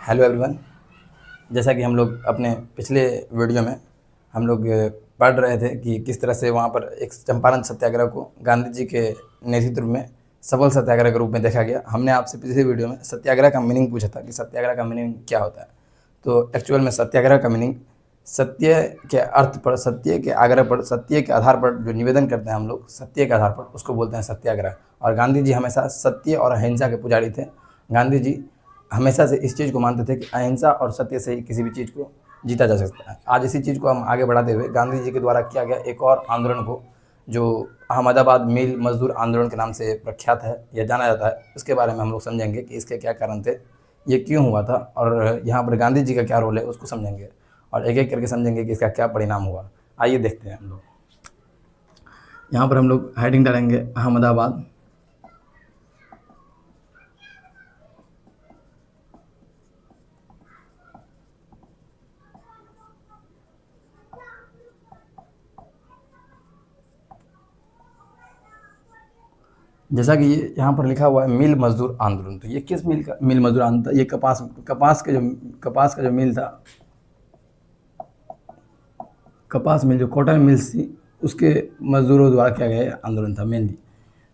Hello everyone. जैसा कि हम लोग अपने पिछले वीडियो में हम लोग पढ़ रहे थे कि किस तरह से वहाँ पर एक चंपारण सत्याग्रह को गांधी जी के नेतृत्व में सफल सत्याग्रह के रूप में देखा गया। हमने आपसे पिछले वीडियो में सत्याग्रह का मीनिंग पूछा था कि सत्याग्रह का मीनिंग क्या होता है। तो एक्चुअल में सत्याग्रह का मीनिंग सत्य के अर्थ पर, सत्य के आग्रह पर, सत्य के आधार पर जो निवेदन करते हैं हम लोग, सत्य के आधार पर, उसको बोलते हैं सत्याग्रह। और गांधी जी हमेशा सत्य और अहिंसा के पुजारी थे। गांधी जी हमेशा से इस चीज़ को मानते थे कि अहिंसा और सत्य से ही किसी भी चीज़ को जीता जा सकता है। आज इसी चीज़ को हम आगे बढ़ाते हुए गांधी जी के द्वारा किया गया एक और आंदोलन को, जो अहमदाबाद मिल मजदूर आंदोलन के नाम से प्रख्यात है या जाना जाता है, उसके बारे में हम लोग समझेंगे कि इसके क्या कारण थे, ये क्यों हुआ था और यहाँ पर गांधी जी का क्या रोल है उसको समझेंगे और एक एक करके समझेंगे कि इसका क्या परिणाम हुआ। आइए देखते हैं हम लोग। यहाँ पर हम लोग हेडिंग डालेंगे अहमदाबाद। जैसा कि ये यहाँ पर लिखा हुआ है मिल मजदूर आंदोलन, तो ये किस मिल मजदूर आंदोलन था? ये कपास का जो मिल था, कपास मिल जो कॉटन मिल्स थी, उसके मजदूरों द्वारा किया गया आंदोलन था मेनली।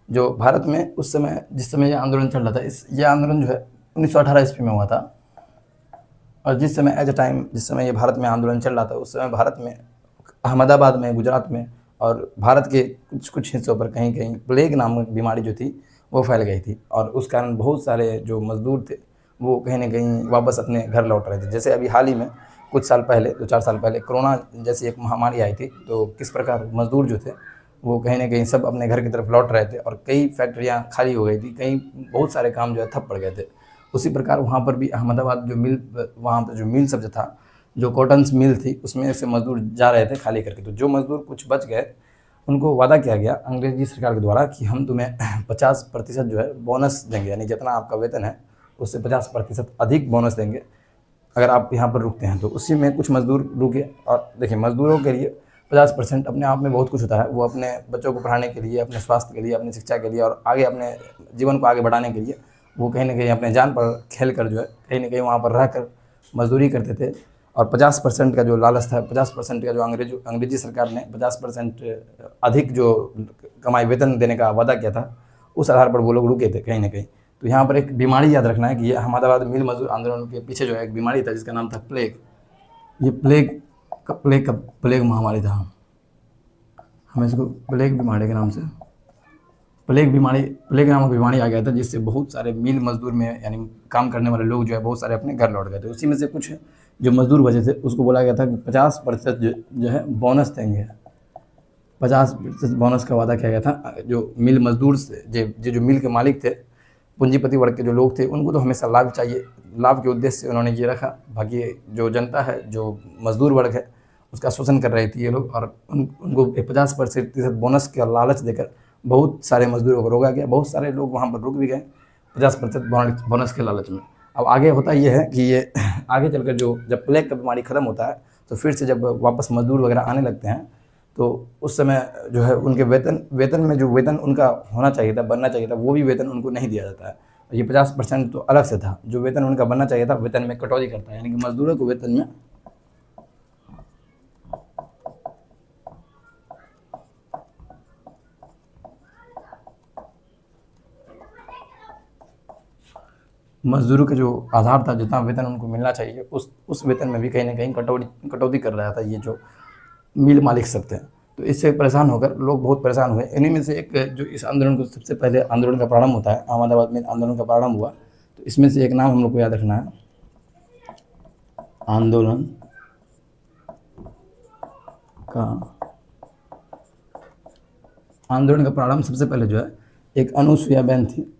जो भारत में उस समय, जिस समय ये आंदोलन चल रहा था, ये आंदोलन जो है 1918 ईस्वी में हुआ था। और जिस समय जिस समय ये भारत में आंदोलन चल रहा था, उस समय भारत में अहमदाबाद में, गुजरात में और भारत के कुछ कुछ हिस्सों पर कहीं कहीं प्लेग नामक बीमारी जो थी वो फैल गई थी। और उस कारण बहुत सारे जो मज़दूर थे वो कहीं न कहीं वापस अपने घर लौट रहे थे। जैसे अभी हाल ही में कुछ साल पहले, 2-4 साल पहले कोरोना जैसी एक महामारी आई थी, तो किस प्रकार मज़दूर जो थे वो कहीं न कहीं सब अपने घर की तरफ लौट रहे थे और कई फैक्ट्रियाँ खाली हो गई थी, कहीं बहुत सारे काम जो है ठप पड़ गए थे। उसी प्रकार वहाँ पर भी अहमदाबाद जो मिल, वहाँ पर जो मिल सब जो था, जो कॉटन्स मिल थी, उसमें से मज़दूर जा रहे थे खाली करके। तो जो मज़दूर कुछ बच गए, उनको वादा किया गया अंग्रेजी सरकार के द्वारा कि हम तुम्हें 50% जो है बोनस देंगे, यानी जितना आपका वेतन है उससे 50% अधिक बोनस देंगे अगर आप यहाँ पर रुकते हैं। तो उसी में कुछ मज़दूर रुके। और देखिए, मज़दूरों के लिए 50% अपने आप में बहुत कुछ होता है। वो अपने बच्चों को पढ़ाने के लिए, अपने स्वास्थ्य के लिए, अपनी शिक्षा के लिए और आगे अपने जीवन को आगे बढ़ाने के लिए वो कहीं न कहीं अपने जान पर खेल कर जो है कहीं न कहीं वहाँ पर रह कर मज़दूरी करते थे। और 50% का जो लालच था, 50% का जो अंग्रेजी सरकार ने 50% अधिक जो कमाई वेतन देने का वादा किया था, उस आधार पर वो लोग रुके थे कहीं न कहीं। तो यहाँ पर एक बीमारी याद रखना है कि ये अहमदाबाद मिल मजदूर आंदोलन के पीछे जो है एक बीमारी था जिसका नाम था प्लेग। ये प्लेग महामारी था। हमें इसको प्लेग बीमारी के नाम से, प्लेग नामक बीमारी आ गया था, जिससे बहुत सारे मिल मजदूर में यानी काम करने वाले लोग जो है बहुत सारे अपने घर लौट गए थे। उसी में से कुछ जो मजदूर बचे थे उसको बोला गया था कि 50% जो है बोनस देंगे। 50% बोनस का वादा किया गया था। जो मिल मजदूर से जो मिल के मालिक थे, पूंजीपति वर्ग के जो लोग थे, उनको तो हमेशा लाभ चाहिए, लाभ के उद्देश्य से उन्होंने ये रखा। बाकी जो जनता है, जो मजदूर वर्ग है, उसका शोषण कर रही थी ये लोग। और उनको एक 50% बोनस का लालच देकर बहुत सारे मजदूरों को रोका गया। बहुत सारे लोग वहाँ पर रुक भी गए 50% बोनस के लालच में। अब आगे होता ये है कि ये आगे चलकर जो जब प्लेग का बीमारी ख़त्म होता है, तो फिर से जब वापस मजदूर वगैरह आने लगते हैं, तो उस समय जो है उनके वेतन में जो वेतन उनका होना चाहिए था, बनना चाहिए था, वो भी वेतन उनको नहीं दिया जाता है। ये 50% तो अलग से था। जो वेतन उनका बनना चाहिए था, वेतन में कटौती करता है, यानी कि मजदूरों को वेतन में मजदूरों का जो आधार था, जितना वेतन उनको मिलना चाहिए, उस वेतन में भी कहीं न कहीं कटौती कर रहा था ये जो मिल मालिक सब थे। तो इससे परेशान होकर लोग बहुत परेशान हुए। इन्हीं में से एक जो इस आंदोलन को सबसे पहले आंदोलन का प्रारंभ होता है, अहमदाबाद में आंदोलन का प्रारंभ हुआ, तो इसमें से एक नाम हम लोग को याद रखना है, आंदोलन का प्रारंभ सबसे पहले जो है एक अनुसुईया बेन थी।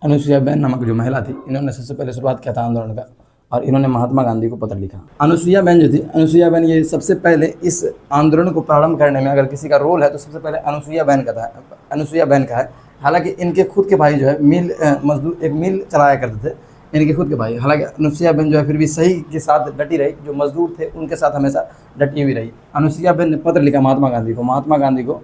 अनुसुईया बेन नामक जो महिला थी, इन्होंने सबसे पहले शुरुआत किया था आंदोलन का, और इन्होंने महात्मा गांधी को पत्र लिखा। अनुसुईया बेन जो थी, अनुसुईया बेन ये सबसे पहले इस आंदोलन को प्रारंभ करने में अगर किसी का रोल है तो सबसे पहले अनुसुईया बेन का है। हालांकि इनके खुद के भाई जो है एक मिल चलाया करते थे, इनके खुद के भाई। हालांकि अनुसुईया बेन जो है फिर भी सही के साथ डटी रही, जो मजदूर थे उनके साथ हमेशा डटी हुई रही। अनुसुईया बेन ने पत्र लिखा महात्मा गांधी को।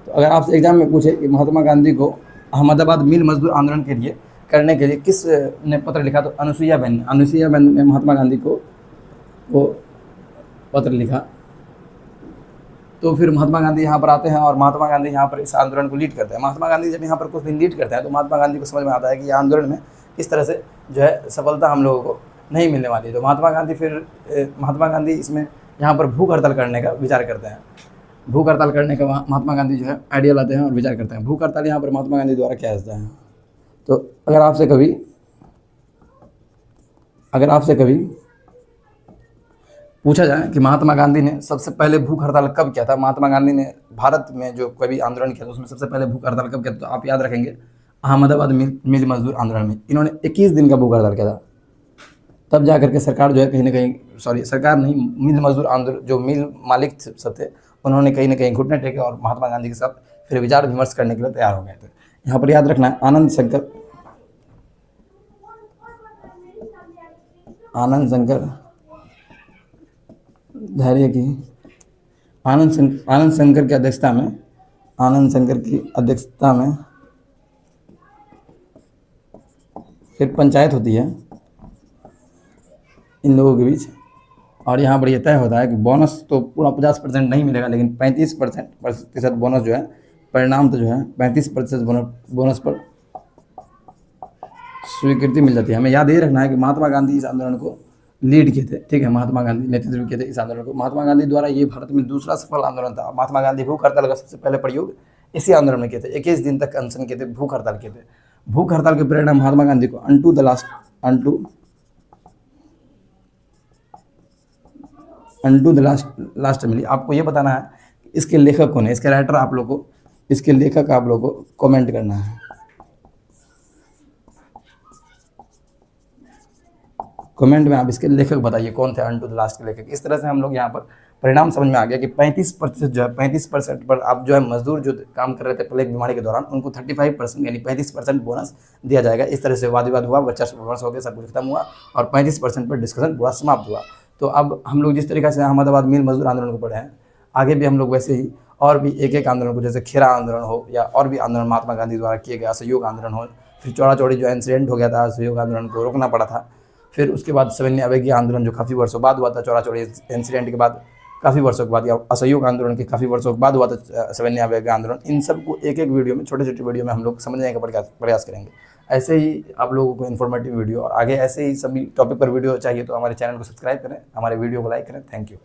तो अगर आपसे एग्जाम में पूछे कि महात्मा गांधी को अहमदाबाद मिल मजदूर आंदोलन के लिए करने के लिए किस ने पत्र लिखा? तो अनुसुईया बेन ने। अनुसुईया बेन ने महात्मा गांधी को वो पत्र लिखा। तो फिर महात्मा गांधी यहाँ पर आते हैं और महात्मा गांधी यहाँ पर इस आंदोलन को लीड करते हैं। महात्मा गांधी जब यहाँ पर कुछ दिन लीड करते हैं तो महात्मा गांधी को समझ में आता है कि ये आंदोलन में इस तरह से जो है सफलता हम लोगों को नहीं मिलने वाली है। तो महात्मा गांधी इसमें यहाँ पर भूख हड़ताल करने का विचार करते हैं। भूख हड़ताल करने का महात्मा गांधी जो है आइडिया लाते हैं और विचार करते हैं। भूख हड़ताल यहाँ पर महात्मा गांधी द्वारा किया जाता है। तो अगर आपसे कभी पूछा जाए कि महात्मा गांधी ने सबसे पहले भूख हड़ताल कब किया था, महात्मा गांधी ने भारत में जो कभी आंदोलन किया था उसमें सबसे पहले भूख हड़ताल कब किया था, तो आप याद रखेंगे अहमदाबाद मिल मजदूर आंदोलन में इन्होंने 21 दिन का भूख हड़ताल किया था। तब जा करके सरकार जो है कहीं ना कहीं, सॉरी सरकार नहीं, मिल मजदूर आंदोलन जो मिल मालिक सब थे उन्होंने कहीं ना कहीं घुटने टेके और महात्मा गांधी के साथ फिर विचार विमर्श करने के लिए तैयार हो गए थे। यहाँ पर याद रखना है आनंद शंकर धैर्य की आनंद शंकर की अध्यक्षता में फिर पंचायत होती है इन लोगों के बीच। और यहाँ पर यह तय होता है कि बोनस तो पूरा 50% नहीं मिलेगा, लेकिन 35% बोनस जो है, परिणाम तो जो है 35% बोनस पर स्वीकृति मिल जाती है। हमें याद ये रखना है कि महात्मा गांधी इस आंदोलन को लीड किए थे, ठीक है, महात्मा गांधी नेतृत्व किए थे इस आंदोलन को। महात्मा गांधी द्वारा ये भारत में दूसरा सफल आंदोलन था। महात्मा गांधी भूख हड़ताल का सबसे पहले प्रयोग इसी आंदोलन में किए थे। 21 दिन तक अनशन किए थे, भूख हड़ताल किए थे। भूख हड़ताल के परिणाम महात्मा गांधी को अनटू द लास्ट मिली। आपको ये बताना है इसके लेखक कौन है, इसके राइटर आप लोग को, इसके लेखक आप लोग को कमेंट करना है। कमेंट में आप इसके लेखक बताइए कौन थे अनटू द लास्ट के लेखक। इस तरह से हम लोग यहाँ पर परिणाम समझ में आ गया कि 35% जो है 35% पर आप जो है मजदूर जो काम कर रहे थे प्लेग बीमारी के दौरान उनको 35% यानी 35% बोनस दिया जाएगा। इस तरह से वाद विवाद हुआ, वर्ष हो गया, सब कुछ खत्म हुआ और 35% पर डिस्कशन पूरा समाप्त हुआ। तो अब हम लोग जिस तरीके से अहमदाबाद मिल मजदूर आंदोलन को पढ़े हैं, आगे भी हम लोग वैसे ही और भी एक आंदोलन को, जैसे खेरा आंदोलन हो या और भी आंदोलन महात्मा गांधी द्वारा किए गए, असहयोग आंदोलन हो, फिर चौड़ा चौड़ी जो इंसिडेंट हो गया था, असहयोग आंदोलन को रोकना पड़ा था। फिर उसके बाद सविनय अवज्ञा आंदोलन जो काफ़ी वर्षों बाद हुआ था, चौड़ा चौड़ी इंसिडेंट के बाद काफ़ी वर्षों के बाद, या असहयोग आंदोलन के काफ़ी वर्षों के बाद हुआ था सविनय अवज्ञा आंदोलन। इन सब को एक वीडियो में, छोटे छोटे वीडियो में हम लोग समझने का प्रयास करेंगे। ऐसे ही आप लोगों को इन्फॉर्मेटिव वीडियो और आगे ऐसे ही सभी टॉपिक पर वीडियो चाहिए तो हमारे चैनल को सब्सक्राइब करें, हमारे वीडियो को लाइक करें। Thank you.